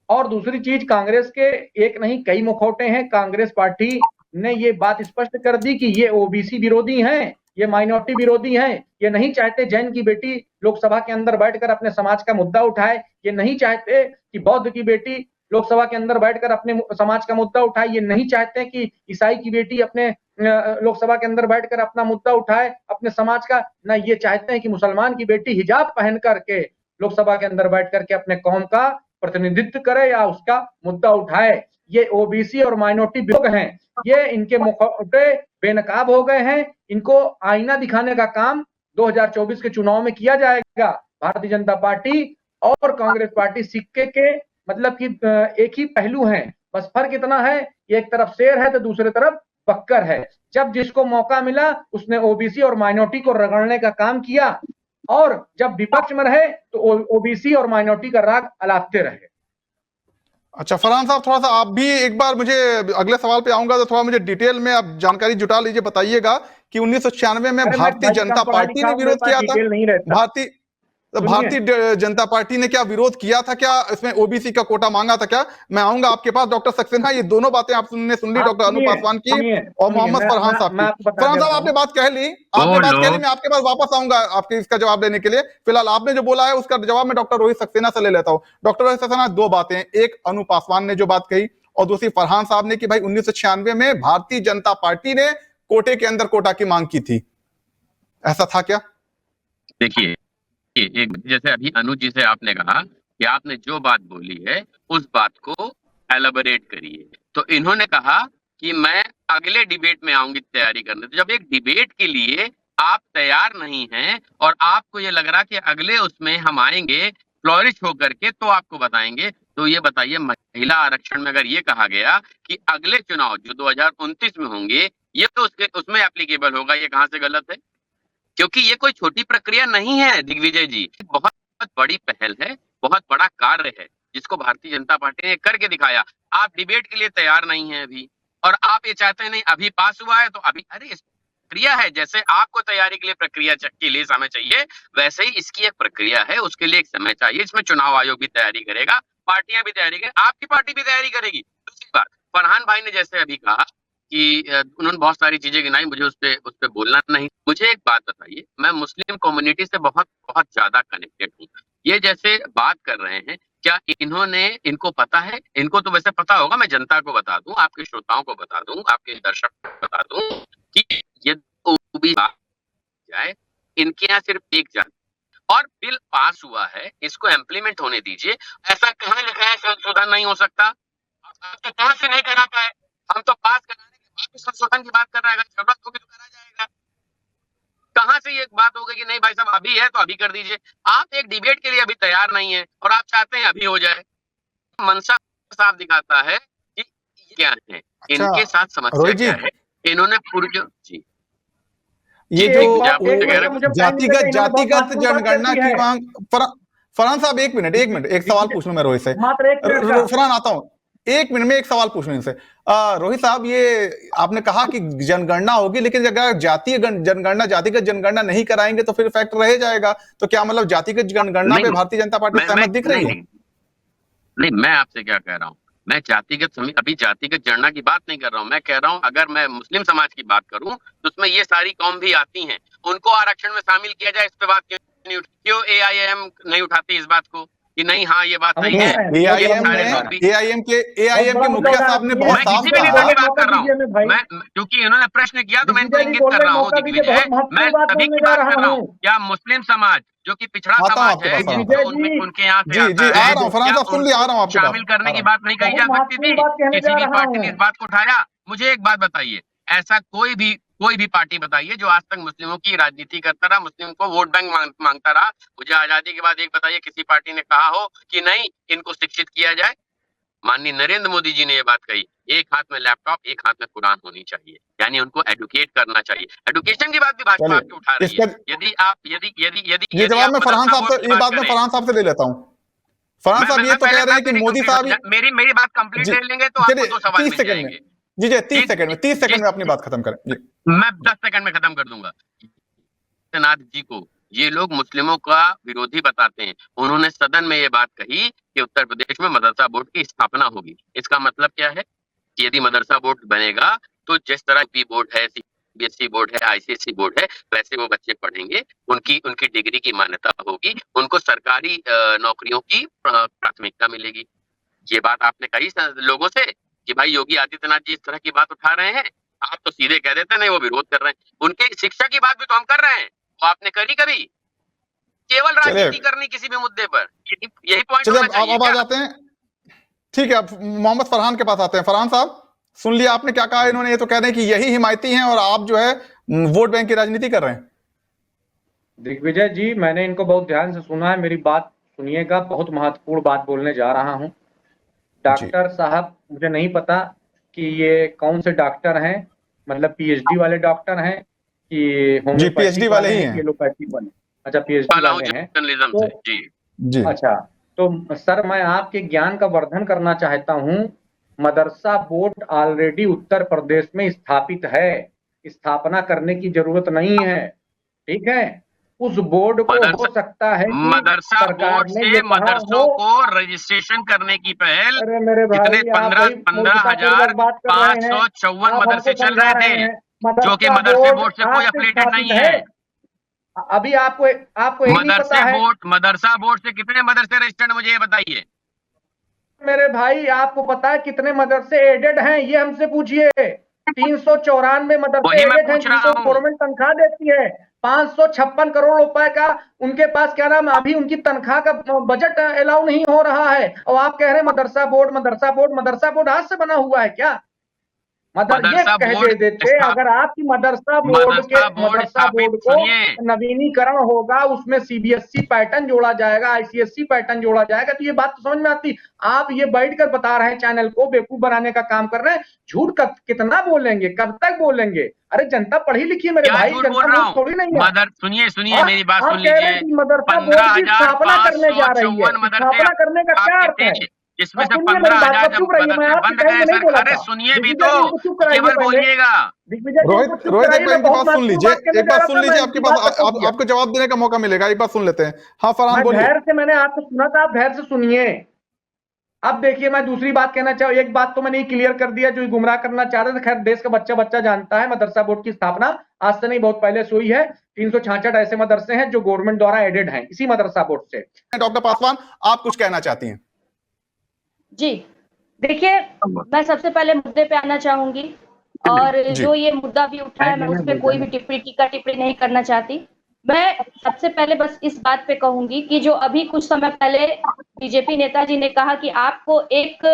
और दूसरी चीज, कांग्रेस के एक नहीं कई मुखौटे हैं। कांग्रेस पार्टी ने ये बात स्पष्ट कर दी कि ये ओबीसी विरोधी हैं, ये माइनॉरिटी विरोधी हैं। ये नहीं चाहते जैन की बेटी लोकसभा के अंदर बैठकर अपने समाज का मुद्दा उठाए। ये नहीं चाहते कि बौद्ध की बेटी लोकसभा के अंदर बैठकर अपने समाज का मुद्दा उठाए। ये नहीं चाहते कि ईसाई की बेटी अपने लोकसभा के अंदर बैठकर अपना मुद्दा उठाए अपने समाज का। ना ये चाहते हैं कि मुसलमान की बेटी हिजाब पहन करके लोकसभा के अंदर बैठ करके अपने कौम का प्रतिनिधित्व करे या उसका मुद्दा उठाए। ये ओबीसी और माइनॉरिटी लोग हैं, ये इनके मुखौटे बेनकाब हो गए हैं। इनको आईना दिखाने का काम 2024 के चुनाव में किया जाएगा। भारतीय जनता पार्टी और कांग्रेस पार्टी सिक्के के मतलब कि एक ही पहलू हैं, बस फर्क इतना है एक तरफ शेर है तो दूसरी तरफ बक्कर है। जब जिसको मौका मिला उसने ओबीसी और माइनॉरिटी को रगड़ने का काम किया, और जब विपक्ष में रहे तो ओबीसी और माइनॉरिटी का राग अलापते रहे। अच्छा फरहान साहब, थोड़ा सा आप भी एक बार, मुझे अगले सवाल पे आऊंगा तो थोड़ा मुझे डिटेल में आप जानकारी जुटा लीजिए, बताइएगा कि 1996 में भारतीय जनता पार्टी ने विरोध किया था। भारतीय जनता पार्टी ने क्या विरोध किया था, क्या इसमें ओबीसी का कोटा मांगा था क्या? मैं आऊंगा आपके पास डॉक्टर सक्सेना, ये दोनों बातें आपने सुन ली, डॉक्टर अनु पासवान की और मोहम्मद फरहान साहब की। फरहान साहब आपने बात कह ली, मैं आपके पास वापस आऊंगा आपके इसका जवाब देने के लिए। फिलहाल आपने जो बोला है उसका जवाब मैं डॉक्टर रोहित सक्सेना से ले लेता हूँ। डॉक्टर रोहित सक्सेना, दो बातें, एक अनु पासवान ने जो बात कही और दूसरी फरहान साहब ने कि भाई 1996 में भारतीय जनता पार्टी ने कोटे के अंदर कोटा की मांग की थी, ऐसा था क्या? देखिए, एक जैसे अभी अनुज जी से आपने कहा कि आपने जो बात बोली है उस बात को एलाबोरेट करिए, तो इन्होंने कहा कि मैं अगले डिबेट में आऊंगी तैयारी करने। तो जब एक डिबेट के लिए आप तैयार नहीं हैं और आपको ये लग रहा कि अगले उसमें हम आएंगे फ्लोरिश होकर के तो आपको बताएंगे, तो ये बताइए महिला आरक्षण में अगर ये कहा गया कि अगले चुनाव जो 2029 में होंगे ये तो उसमें एप्लीकेबल होगा, ये कहां से गलत है? क्योंकि ये कोई छोटी प्रक्रिया नहीं है दिग्विजय जी, बहुत बड़ी पहल है, बहुत बड़ा कार्य है जिसको भारतीय जनता पार्टी ने करके दिखाया। आप डिबेट के लिए तैयार नहीं है अभी, और आप ये चाहते हैं नहीं अभी पास हुआ है तो अभी, अरे इस प्रक्रिया है, जैसे आपको तैयारी के लिए प्रक्रिया के लिए समय चाहिए वैसे ही इसकी एक प्रक्रिया है, उसके लिए एक समय चाहिए। इसमें चुनाव आयोग भी तैयारी करेगा, पार्टियां भी तैयारी करेगी, आपकी पार्टी भी तैयारी करेगी। दूसरी बात, फरहान भाई ने जैसे अभी कहा कि उन्होंने बहुत सारी चीजें गिनाई, मुझे उस पे बोलना नहीं। मुझे एक बात बताइए, मैं मुस्लिम कम्युनिटी से बहुत बहुत ज्यादा कनेक्टेड हूँ। ये जैसे बात कर रहे हैं, क्या इनको पता है? इनको तो वैसे पता होगा, मैं जनता को बता दूं, आपके श्रोताओं को बता दूं, आपके दर्शक को बता दूं कि ये जाए, इनके यहाँ सिर्फ एक जाति और बिल पास हुआ है, इसको इम्प्लीमेंट होने दीजिए। ऐसा कहाँ लिखा है संशोधन नहीं हो सकता? आप तो कहाँ से नहीं करा पाए? हम तो पास कराने के बाद संशोधन की बात कर रहे हैं, अगर जरूरत होगी तो करा जाएगा। कहां से ये बात हो गई कि नहीं भाई साहब अभी है तो अभी कर दीजिए? आप एक डिबेट के लिए अभी तैयार नहीं है और आप चाहते हैं अभी हो जाए। मनसा साफ दिखाता है कि क्या है, इनके साथ समस्या क्या है। इन्होंने जी ये जो जातिगत जनगणना की मांग, फरहान साहब एक मिनट, एक सवाल पूछ लूं मैं रोहित से। फरहान आता हूं, एक मिनट में एक सवाल पूछ लूं इनसे। रोहित साहब, ये आपने कहा कि जनगणना होगी, लेकिन अगर जातिगत जनगणना नहीं कराएंगे तो फिर फैक्ट रह जाएगा। तो क्या मतलब जातिगत जनगणना पे भारतीय जनता पार्टी सहमत दिख रही है? नहीं, मैं आपसे क्या कह रहा हूँ, मैं अभी जातिगत जनगणना की बात नहीं कर रहा हूँ। मैं कह रहा हूँ अगर मैं मुस्लिम समाज की बात करूं तो उसमें ये सारी कौम भी आती हैं, उनको आरक्षण में शामिल किया जाए, इस पे बात क्यों एआईएम नहीं उठाती इस बात को कि नहीं हाँ ये बात नहीं है? एआईएम के मुखिया साहब ने बहुत साफ कहा। मैं बात कर रहा हूँ, मैं क्योंकि इन्होंने प्रश्न किया तो मैं इनको इंगित कर रहा हूँ दिग्विजय, मैं सभी की बात कर रहा हूँ। क्या मुस्लिम समाज जो कि पिछड़ा समाज है, उनके यहाँ से शामिल करने की बात नहीं कही जा सकती थी? किसी भी पार्टी ने इस बात को उठाया? मुझे एक बात बताइए, ऐसा कोई भी पार्टी बताइए जो आज तक मुस्लिमों की राजनीति करता रहा, मुस्लिम को वोट बैंक मांगता रहा। मुझे आजादी के बाद एक बताइए किसी पार्टी ने कहा हो कि नहीं इनको शिक्षित किया जाए? माननीय नरेंद्र मोदी जी ने ये बात कही, एक हाथ में लैपटॉप एक हाथ में कुरान होनी चाहिए, यानी उनको एडुकेट करना चाहिए। एडुकेशन की बात भी भाजपा आपकी उठा रही है। यदि ये जवाब मैं फरहान साहब से, ये बात मैं फरहान साहब से ले लेता हूँ। फरहान साहब ये तो कह रहे हैं कि मोदी साहब, मेरी बात कंप्लीट ले लेंगे तो आपको 2 सवाल मिल जाएंगे। जी 30 सेकंड में अपनी बात खत्म करें। मैं 10 सेकंड में खत्म कर दूंगा। आदित्यनाथ जी को ये लोग मुस्लिमों का विरोधी बताते हैं। उन्होंने सदन में ये बात कही कि उत्तर प्रदेश में मदरसा बोर्ड की स्थापना होगी। इसका मतलब क्या है कि यदि मदरसा बोर्ड बनेगा तो जिस तरह पी बोर्ड है, सीबीएसई बोर्ड है, आईसीएसई बोर्ड है, वैसे वो बच्चे पढ़ेंगे, उनकी डिग्री की मान्यता होगी, उनको सरकारी नौकरियों की प्राथमिकता मिलेगी। ये बात आपने कही लोगों से कि भाई योगी आदित्यनाथ जी इस तरह की बात उठा रहे हैं, आप तो सीधे कह देते नहीं वो विरोध कर रहे हैं। उनके शिक्षा की बात भी तो हम कर रहे हैं, वो आपने करी कभी? केवल राजनीति करनी किसी भी मुद्दे पर, यही पॉइंट होना चाहिए। अब आ जाते हैं, ठीक है, अब मोहम्मद फरहान के पास आते हैं। फरहान साहब, सुन लिया आपने क्या कहा? इन्होंने ये तो कह रहे हैं कि यही हिमायती हैं और आप जो है वोट बैंक की राजनीति कर रहे हैं। दिग्विजय जी, मैंने इनको बहुत ध्यान से सुना है, मेरी बात सुनिएगा, बहुत महत्वपूर्ण बात बोलने जा रहा हूं। डॉक्टर साहब, मुझे नहीं पता कि ये कौन से डॉक्टर हैं, मतलब पीएचडी वाले डॉक्टर हैं कि होम्योपैथी पीएचडी वाले ही हैं, एलोपैथी वाले? अच्छा, पीएचडी वाले हैं तो जी। अच्छा, तो सर मैं आपके ज्ञान का वर्धन करना चाहता हूं। मदरसा बोर्ड ऑलरेडी उत्तर प्रदेश में स्थापित है, स्थापना करने की जरूरत नहीं है, ठीक है। उस बोर्ड को हो सकता है कि मदरसा बोर्ड से मदरसों को रजिस्ट्रेशन करने की पहल कितने 15,554 मदरसे चल रहे थे, जो कि मदरसे बोर्ड से कोई एफिलिएटेड नहीं है। अभी आपको मदरसा बोर्ड से कितने मदरसे रजिस्टर्ड, मुझे ये बताइए। मेरे भाई, आपको पता है कितने मदरसे एडेड हैं? ये हमसे पूछिए। 394 मदरसे एडेड हैं जिनको गवर्नमेंट तनख्वाह देती है। 556 करोड़ रुपए का उनके पास क्या नाम, अभी उनकी तनख्वाह का बजट अलाउ नहीं हो रहा है, और आप कह रहे हैं मदरसा बोर्ड मदरसा बोर्ड। मदरसा बोर्ड हाथ से बना हुआ है क्या? ये कह देते अगर आपकी मदरसा बोर्ड को नवीनीकरण होगा, उसमें सीबीएसई पैटर्न जोड़ा जाएगा, आईसीएसई पैटर्न जोड़ा जाएगा, तो ये बात तो समझ में आती। आप ये बैठकर बता रहे हैं, चैनल को बेवकूफ बनाने का काम कर रहे हैं। झूठ कितना बोलेंगे, कब तक बोलेंगे? अरे जनता पढ़ी लिखी है मेरे भाई, जनता थोड़ी नहीं है। सुनिए मेरी बात सुन लीजिए। मदरसा बोर्ड की स्थापना करने जा रही है, स्थापना करने का क्या अर्थ है? इसमें से 15,000 बंद गए। अरे सुनिए भी तो, केवल बोलिएगा। रोहित एक बात सुन लीजिए, एक बात सुन लीजिए, आपके पास आपको जवाब देने का मौका मिलेगा, एक बात सुन लेते हैं। हाँ फरहान बोलिए। धैर्य से मैंने आपको सुना था, आप धैर्य से सुनिए। अब देखिए, मैं दूसरी बात कहना चाहूँ। एक बात तो मैंने क्लियर कर दिया, जो गुमराह करना चाह रहे थे। खैर, देश का बच्चा जानता है, मदरसा बोर्ड की स्थापना आज से नहीं, बहुत पहले से हुई है। 366 ऐसे मदरसे हैं जो गवर्नमेंट द्वारा एडेड हैं इसी मदरसा बोर्ड से। डॉक्टर पासवान, आप कुछ कहना चाहती हैं? जी देखिए, मैं सबसे पहले मुद्दे पे आना चाहूंगी, और जो ये मुद्दा भी उठा है, मैं उस पर कोई भी टिप्पणी नहीं करना चाहती। मैं सबसे पहले बस इस बात पे कहूंगी कि जो अभी कुछ समय पहले बीजेपी नेताजी ने कहा कि आपको एक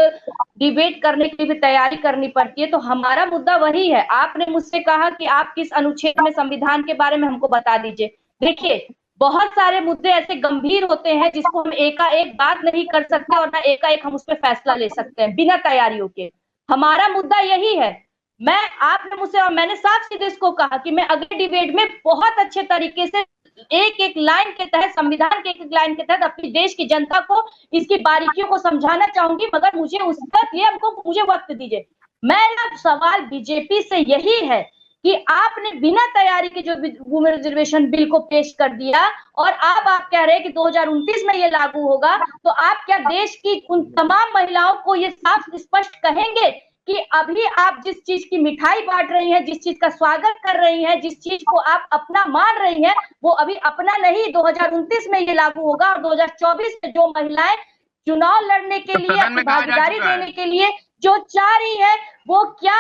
डिबेट करने की भी तैयारी करनी पड़ती है, तो हमारा मुद्दा वही है। आपने मुझसे कहा कि आप किस अनुच्छेद में संविधान के बारे में हमको बता दीजिए। देखिए, बहुत सारे मुद्दे ऐसे गंभीर होते हैं जिसको हम एकाएक बात नहीं कर सकते, और ना एकाएक हम उस पर फैसला ले सकते हैं बिना तैयारियों के। हमारा मुद्दा यही है। आपने मुझसे, और मैंने साफ सीधे इसको कहा कि मैं अगले डिबेट में बहुत अच्छे तरीके से एक एक लाइन के तहत, संविधान के एक एक लाइन के तहत अपनी देश की जनता को इसकी बारीकियों को समझाना चाहूंगी, मगर मुझे उस तक ये मुझे वक्त दीजिए। मेरा सवाल बीजेपी से यही है कि आपने बिना तैयारी के जो वुमेन रिजर्वेशन बिल को पेश कर दिया, और अब आप कह रहे हैं कि 2029 में ये लागू होगा, तो आप क्या देश की उन तमाम महिलाओं को ये साफ स्पष्ट कहेंगे कि अभी आप जिस चीज की मिठाई बांट रही हैं, जिस चीज का स्वागत कर रही हैं, जिस चीज को आप अपना मान रही हैं, वो अभी अपना नहीं, 2029 में ये लागू होगा, और 2024 में जो महिलाएं चुनाव लड़ने के लिए, अपनी भागीदारी देने के लिए जो चाह रही है, वो क्या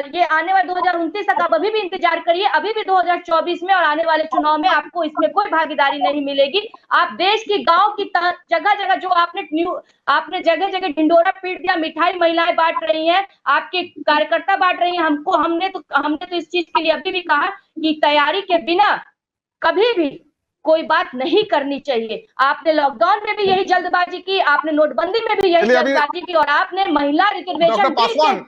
ये आने वाले 2029 तक आप अभी भी इंतजार करिए। अभी भी 2024 में और आने वाले चुनाव में आपको इसमें कोई भागीदारी नहीं मिलेगी। आप देश की गांव की जगह जगह जो आपने जगह जगह ढिंडोरा पीट दिया, मिठाई महिलाएं बांट रही हैं, आपके कार्यकर्ता बांट रही हैं। हमने तो इस चीज के लिए अभी भी कहा कि तैयारी के बिना कभी भी कोई बात नहीं करनी चाहिए। आपने लॉकडाउन में भी यही जल्दबाजी की, आपने नोटबंदी में भी यही जल्दबाजी की, और आपने महिला रिजर्वेशन के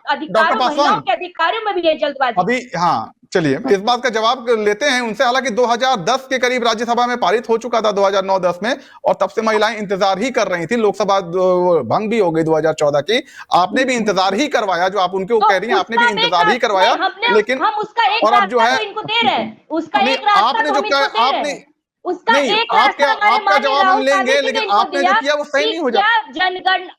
अधिकारों, महिलाओं के अधिकारों में भी यही जल्दबाजी। अभी हाँ, चलिए इस बात का जवाब लेते हैं उनसे। हालांकि 2010 के करीब राज्यसभा में पारित हो चुका था 2009-10 में, और तब से महिलाएं इंतजार ही कर रही थी। लोकसभा भंग भी हो गई 2014 की, आपने भी इंतजार ही करवाया, जो आप उनको कह रही हैं, आपने भी इंतजार ही करवाया, लेकिन हम उसका एक और अब जो है इनको दे रहे हैं, उसका एक रास्ता आपने जो कहा, आपने उसका नहीं, एक रास्ता आपका जवाब हम लेंगे, लेकिन आपने जो किया वो सही नहीं हो जाता। जनगणना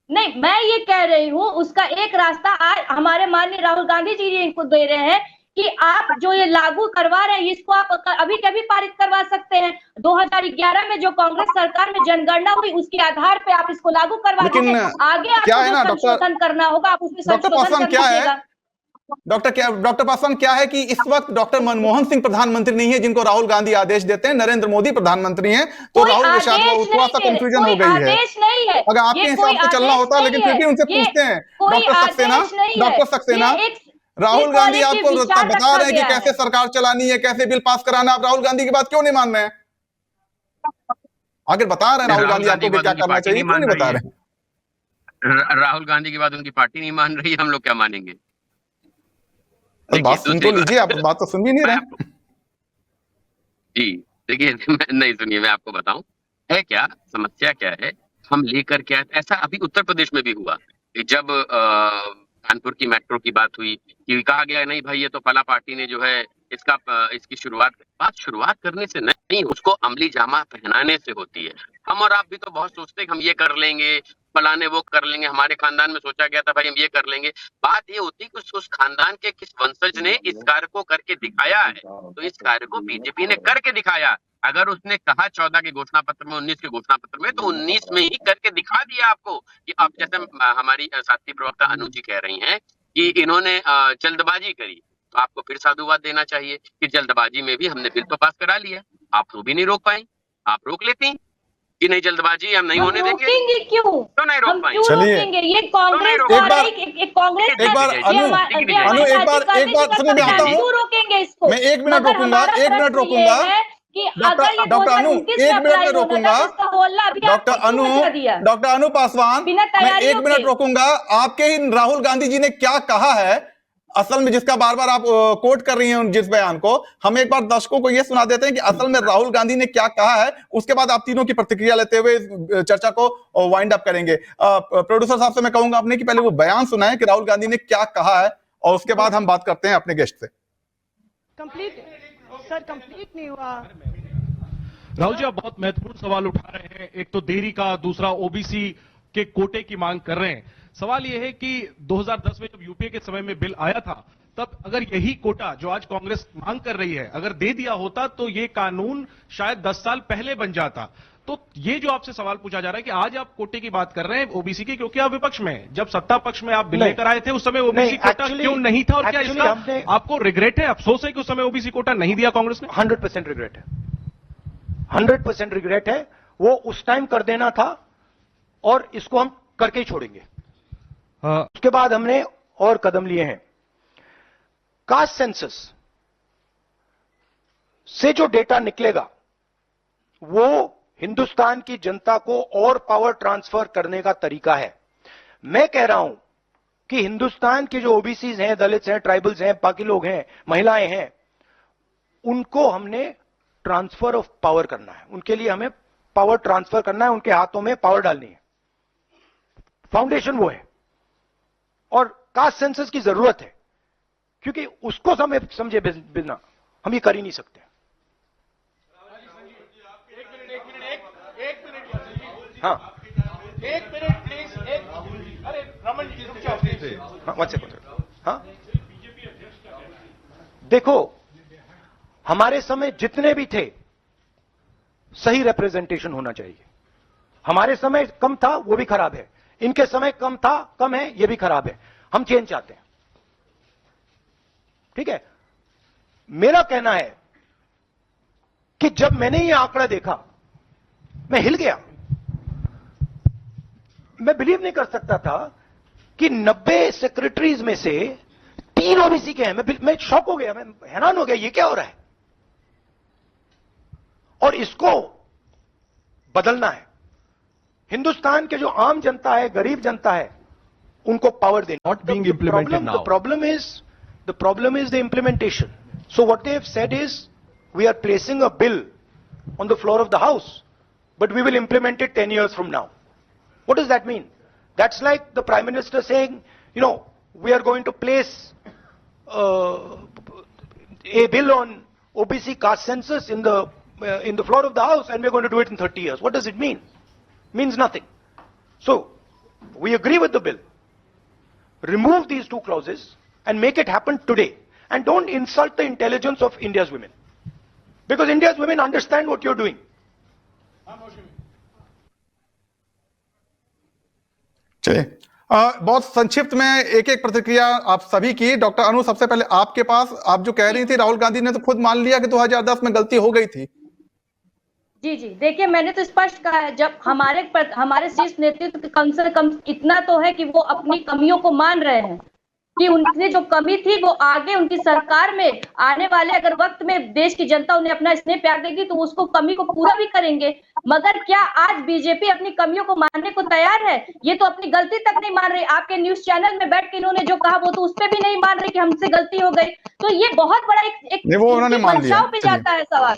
नहीं, मैं ये कह रही हूँ उसका एक रास्ता आज हमारे माननीय राहुल गांधी जी इनको दे रहे हैं कि आप जो ये लागू करवा रहे हैं इसको आप अभी कभी पारित करवा सकते हैं। 2011 में जो कांग्रेस सरकार में जनगणना हुई उसके आधार पे आप इसको लागू करवा दीजिए, आगे क्या है आपको ना जो संशोधन करना होगा आप उसमें संशोधन कर दीजिएगा। डॉक्टर पासवान, क्या है कि इस वक्त डॉक्टर मनमोहन सिंह प्रधानमंत्री नहीं है जिनको राहुल गांधी आदेश देते हैं, नरेंद्र मोदी प्रधानमंत्री हैं, तो राहुल के साथ थोड़ा सा कंफ्यूजन हो गई है। अगर आपके हिसाब से चलना होता, लेकिन फिर भी उनसे पूछते हैं, डॉक्टर सक्सेना, राहुल गांधी आपको बता रहे हैं कि कैसे सरकार चलानी है, कैसे बिल पास कराना, आप राहुल गांधी की बात क्यों नहीं मान रहे हैं? आखिर बता रहे हैं राहुल गांधी आपको क्या करना चाहिए, क्यों नहीं बता रहे हैं? राहुल गांधी की बात उनकी पार्टी नहीं मान रही, हम लोग क्या मानेंगे? बात सुन तो लीजिए, आप बात तो सुन भी नहीं रहे। जी देखिए, नहीं सुनिए, मैं आपको बताऊं है क्या समस्या क्या है। हम लेकर के आए, ऐसा अभी उत्तर प्रदेश में भी हुआ जब कानपुर की मेट्रो की बात हुई कि कहा गया नहीं भाई ये तो फला पार्टी ने जो है इसकी शुरुआत करने से नहीं, उसको अमली जामा पहनाने से होती है। हम और आप भी तो बहुत सोचते हैं हम ये कर लेंगे, फलाने वो कर लेंगे, हमारे खानदान में सोचा गया था भाई हम ये कर लेंगे। बात ये होती कि उस खानदान के किस वंशज ने इस कार्य को करके दिखाया है, तो इस कार्य को बीजेपी ने करके दिखाया। अगर उसने कहा 14 के घोषणा पत्र में, 19 के घोषणा पत्र में, तो 19 में ही करके दिखा दिया आपको कि अब जैसे हमारी साथी प्रवक्ता अनु जी कह रही हैं कि इन्होंने जल्दबाजी करी, तो आपको फिर साधुवाद देना चाहिए कि जल्दबाजी में भी हमने बिल तो पास करा लिया, आप तो भी नहीं रोक पाए। आप रोक लेती कि नहीं जल्दबाजी हम नहीं होने देंगे, क्यों तो नहीं रोक पाएंगे। चलिए ये कांग्रेस एक बार सुनिए, मैं आता हूँ, रोकेंगे इसको, मैं 1 मिनट रोकूंगा, 1 मिनट रोकूंगा डॉक्टर अनु, 1 मिनट में रोकूंगा डॉक्टर अनु पासवान, मैं 1 मिनट रोकूंगा। आपके ही राहुल गांधी जी ने क्या कहा है असल में, जिसका बार बार आप कोट कर रही हैं जिस बयान को, हम एक बार दर्शकों को यह सुना देते हैं कि असल में राहुल गांधी ने क्या कहा है, उसके बाद आप तीनों की प्रतिक्रिया लेते हुए चर्चा को वाइंड अप करेंगे। प्रोड्यूसर साहब से मैं कहूंगा आपने कि पहले वो बयान सुनाएं कि राहुल गांधी ने क्या कहा है, और उसके बाद हम बात करते हैं अपने गेस्ट से। कंप्लीट नहीं हुआ। राहुल जी, आप बहुत महत्वपूर्ण सवाल उठा रहे हैं, एक तो देरी का, दूसरा ओबीसी के कोटे की मांग कर रहे हैं। सवाल यह है कि 2010 में जब यूपीए के समय में बिल आया था, तब अगर यही कोटा जो आज कांग्रेस मांग कर रही है अगर दे दिया होता तो ये कानून शायद 10 साल पहले बन जाता। तो ये जो आपसे सवाल पूछा जा रहा है कि आज आप कोटे की बात कर रहे हैं ओबीसी की, क्योंकि आप विपक्ष में हैं, जब सत्ता पक्ष में आप बिल लेकर आए थे उस समय ओबीसी कोटा क्यों नहीं था, और क्या इसका आपको रिग्रेट है, अफसोस है कि उस समय ओबीसी कोटा नहीं दिया कांग्रेस ने? 100% रिग्रेट है, 100% रिग्रेट है। वो उस टाइम कर देना था और इसको हम करके ही छोड़ेंगे। उसके बाद हमने और कदम लिए हैं। कास्ट सेंसस से जो डेटा निकलेगा वो हिंदुस्तान की जनता को और पावर ट्रांसफर करने का तरीका है। मैं कह रहा हूं कि हिंदुस्तान के जो ओबीसीज हैं, दलित्स हैं, ट्राइबल्स हैं, बाकी लोग हैं, महिलाएं हैं, उनको हमने ट्रांसफर ऑफ पावर करना है। उनके लिए हमें पावर ट्रांसफर करना है, उनके हाथों में पावर डालनी है। फाउंडेशन वो है, और कास्ट सेंसस की जरूरत है, क्योंकि उसको समझे बिना हम ये कर ही नहीं सकते। हाँ, एक मिनट प्लीज, अरे रमन जी रुक जाओ। हाँ, 1 सेकंड। हाँ, देखो, हमारे समय जितने भी थे सही रिप्रेजेंटेशन होना चाहिए। हमारे समय कम था, वो भी खराब है। इनके समय कम था, कम है, ये भी खराब है। हम चेंज चाहते हैं, ठीक है। मेरा कहना है कि जब मैंने ये आंकड़ा देखा मैं हिल गया। मैं बिलीव नहीं कर सकता था कि 90 सेक्रेटरीज में से 3 ओबीसी के हैं। मैं शॉक हो गया, मैं हैरान हो गया, ये क्या हो रहा है। और इसको बदलना है। हिंदुस्तान के जो आम जनता है, गरीब जनता है, उनको पावर देना। Not being implemented now. The problem is The problem is the implementation. So what they have said is, we are placing a bill on the floor of the House, but we will implement it 10 years from now. What does that mean? That's like the Prime Minister saying, we are going to place a bill on OBC caste census in the floor of the House, and we're going to do it in 30 years. What does it mean? Means nothing. So, we agree with the bill. Remove these two clauses and make it happen today. And don't insult the intelligence of India's women. Because India's women understand what you're doing. चलिए, बहुत संक्षिप्त में एक एक प्रतिक्रिया आप सभी की। डॉक्टर अनु, सबसे पहले आपके पास, आप जो कह रही थी राहुल गांधी ने तो खुद मान लिया कि 2010 में गलती हो गई थी। जी जी, देखिए मैंने तो स्पष्ट कहा है, जब हमारे शीर्ष नेतृत्व कम से कम इतना तो है कि वो अपनी कमियों को मान रहे हैं कि उनकी जो कमी थी वो आगे उनकी सरकार में आने वाले अगर वक्त में देश की जनता उन्हें अपना स्नेह प्यार देगी तो उसको कमी को पूरा भी करेंगे। मगर क्या आज बीजेपी अपनी कमियों को मानने को तैयार है? ये तो अपनी गलती तक नहीं मान रही। आपके न्यूज चैनल में बैठ के इन्होंने जो कहा वो तो उस पर भी नहीं मान रहे कि हमसे गलती हो गई। तो ये बहुत बड़ा एक वो उन्होंने मान लिया पे जाता है सवाल।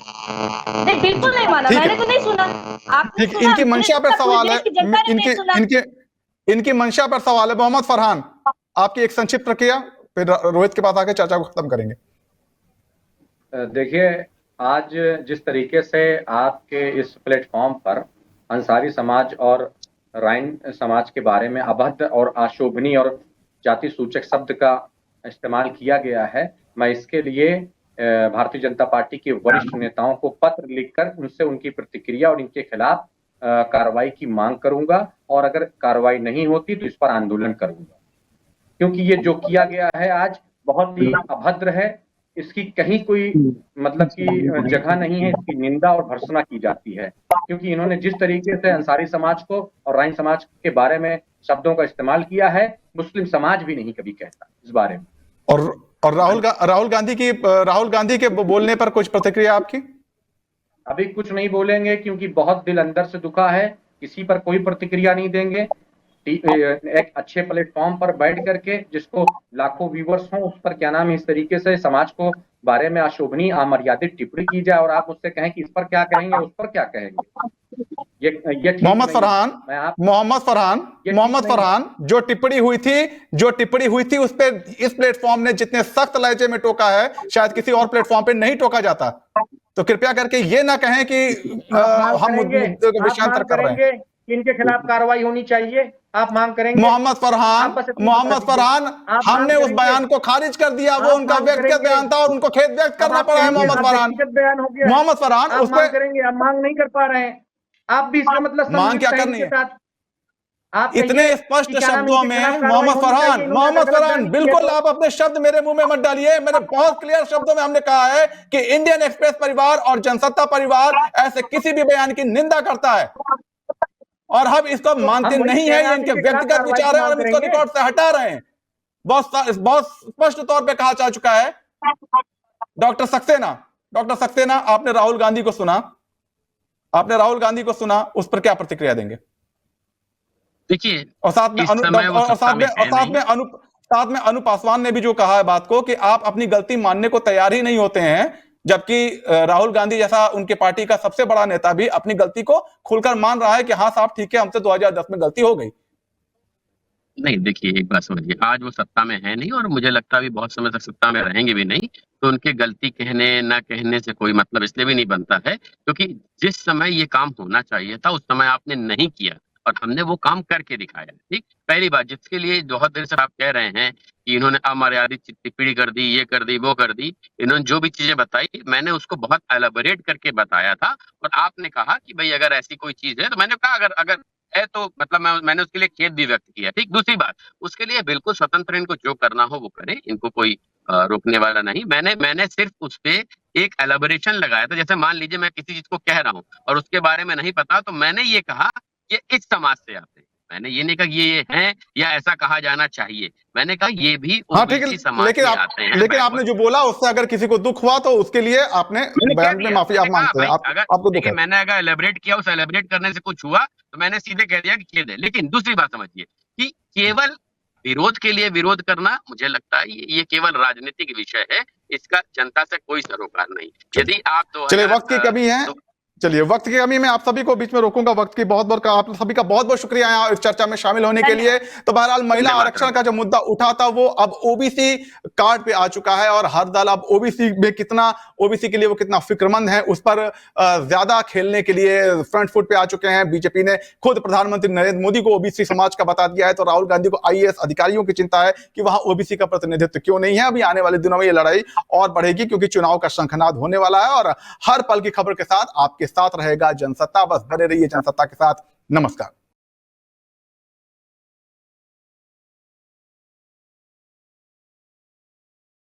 नहीं, बिल्कुल नहीं माना, मैंने तो नहीं सुना। आपने सुना? इनकी मंशा पर सवाल है, इनकी मंशा पर सवाल है। मोहम्मद फरहान, आपकी एक संक्षिप्त प्रक्रिया, फिर रोहित के पास आके चर्चा को खत्म करेंगे। देखिए, आज जिस तरीके से आपके इस प्लेटफॉर्म पर अंसारी समाज और राइन समाज के बारे में अभद्र और अशोभनीय और जाति सूचक शब्द का इस्तेमाल किया गया है, मैं इसके लिए भारतीय जनता पार्टी के वरिष्ठ नेताओं को पत्र लिखकर उनसे उनकी प्रतिक्रिया और इनके खिलाफ कार्रवाई की मांग करूंगा, और अगर कार्रवाई नहीं होती तो इस पर आंदोलन करूंगा। क्योंकि ये जो किया गया है आज बहुत ही अभद्र है, इसकी कहीं कोई मतलब की जगह नहीं है, इसकी निंदा और भर्त्सना की जाती है। क्योंकि इन्होंने जिस तरीके से अंसारी समाज को और राइन समाज के बारे में शब्दों का इस्तेमाल किया है, मुस्लिम समाज भी नहीं कभी कहता इस बारे में। और राहुल गांधी के बोलने पर कुछ प्रतिक्रिया आपकी? अभी कुछ नहीं बोलेंगे क्योंकि बहुत दिल अंदर से दुखा है, किसी पर कोई प्रतिक्रिया नहीं देंगे। एक अच्छे प्लेटफॉर्म पर बैठ करके जिसको लाखों व्यूवर्स हों, उस पर क्या नाम है इस तरीके से समाज को बारे में अशोभनीय अमर्यादित टिप्पणी की जाए और आप उससे कहें कि इस पर क्या कहेंगे, उस पर क्या कहेंगे। ये मोहम्मद फरहान, जो टिप्पणी हुई थी उस पे इस प्लेटफॉर्म ने जितने सख्त लहजे में टोका है, शायद किसी और प्लेटफॉर्म पे नहीं टोका जाता। तो कृपया करके ये ना कहें कि हम मुद्दे को विषयांतर कर रहे हैं। इनके खिलाफ कार्रवाई होनी चाहिए, आप मांग करेंगे? मोहम्मद फरहान, हमने उस बयान को खारिज कर दिया, वो उनका व्यक्तिगत बयान था और उनको खेद व्यक्त करना पड़ा है। मोहम्मद फरहान उस पर करेंगे, आप मांग नहीं कर पा रहे हैं। आप भी इसका मतलब मांग क्या करनी है? इतने स्पष्ट शब्दों में मोहम्मद फरहान, बिल्कुल आप अपने शब्द मेरे मुंह में मत डालिए। मैंने बहुत क्लियर शब्दों में हमने कहा है कि इंडियन एक्सप्रेस परिवार और जनसत्ता परिवार ऐसे किसी भी बयान की निंदा करता है और हम इसको मानते नहीं है। ये इनके व्यक्तिगत विचार है और हम इसको रिकॉर्ड से हटा रहे हैं। बहुत स्पष्ट तौर पे कहा जा चुका है। डॉक्टर सक्सेना, आपने राहुल गांधी को सुना, उस पर क्या प्रतिक्रिया देंगे? देखिए, और साथ में अनु पासवान ने भी जो कहा है बात को कि आप अपनी गलती मानने को तैयार ही नहीं होते हैं, जबकि राहुल गांधी जैसा उनके पार्टी का सबसे बड़ा नेता भी अपनी गलती को खुलकर मान रहा है कि हाँ साहब ठीक है, हमसे 2010 में गलती हो गई। नहीं, देखिए एक बात समझिए, आज वो सत्ता में है नहीं और मुझे लगता भी बहुत समय तक सत्ता में रहेंगे भी नहीं, तो उनके गलती कहने ना कहने से कोई मतलब इसलिए भी नहीं बनता है क्योंकि जिस समय ये काम होना चाहिए था उस समय आपने नहीं किया और हमने वो काम करके दिखाया। ठीक, पहली बात, जिसके लिए बहुत देर से आप कह रहे हैं कि इन्होंने अमर्यादित टिप्पणी कर दी, ये कर दी, वो कर दी, इन्होंने जो भी चीजें बताई मैंने उसको बहुत एलाबोरेट करके बताया था और आपने कहा कि भाई अगर ऐसी कोई चीज है तो मैंने कहा अगर है तो मतलब मैंने उसके लिए खेद भी व्यक्त किया। ठीक, दूसरी बात, उसके लिए बिल्कुल स्वतंत्र, इनको जो करना हो वो करें, इनको कोई रोकने वाला नहीं। मैंने सिर्फ उस पे एक एलाबोरेशन लगाया था। जैसे मान लीजिए मैं किसी चीज को कह रहा हूँ और उसके बारे में नहीं पता तो मैंने ये कहा ये इस समाज से आते हैं, मैंने ये नहीं कहा ये हैं या ऐसा कहा जाना चाहिए, मैंने कहा ये भी ओबीसी समाज से आते हैं। लेकिन आपने जो बोला उससे अगर किसी को दुख हुआ तो उसके लिए आपने बयान में माफी आप मांगते हैं, आपको दुख है। मैंने अगर एलेबरेट किया, उस एलेबरेट करने से कुछ हुआ तो मैंने सीधे कह दिया कि खेद है। लेकिन दूसरी बात समझिए कि केवल विरोध के लिए विरोध करना, मुझे लगता है ये केवल राजनीतिक विषय है, इसका जनता से कोई सरोकार नहीं। यदि आप चलिए, वक्त की कमी है, चलिए वक्त की कमी में आप सभी को बीच में रोकूंगा। वक्त की बहुत बहुत आप सभी का बहुत बहुत शुक्रिया यहाँ इस चर्चा में शामिल होने के लिए। तो बहरहाल महिला आरक्षण का जो मुद्दा उठा था वो अब ओबीसी कार्ड पे आ चुका है और हर दल अब ओबीसी में कितना, ओबीसी के लिए वो कितना फिक्रमंद है उस पर ज्यादा खेलने के लिए फ्रंट फुट पे आ चुके हैं। बीजेपी ने खुद प्रधानमंत्री नरेंद्र मोदी को ओबीसी समाज का बता दिया है, तो राहुल गांधी को आईएएस अधिकारियों की चिंता है कि वहां ओबीसी का प्रतिनिधित्व क्यों नहीं है। अभी आने वाले दिनों में ये लड़ाई और बढ़ेगी क्योंकि चुनाव का शंखनाद होने वाला है और हर पल की खबर के साथ आपके साथ रहेगा जनसत्ता। बस बने रहिए जनसत्ता के साथ। नमस्कार।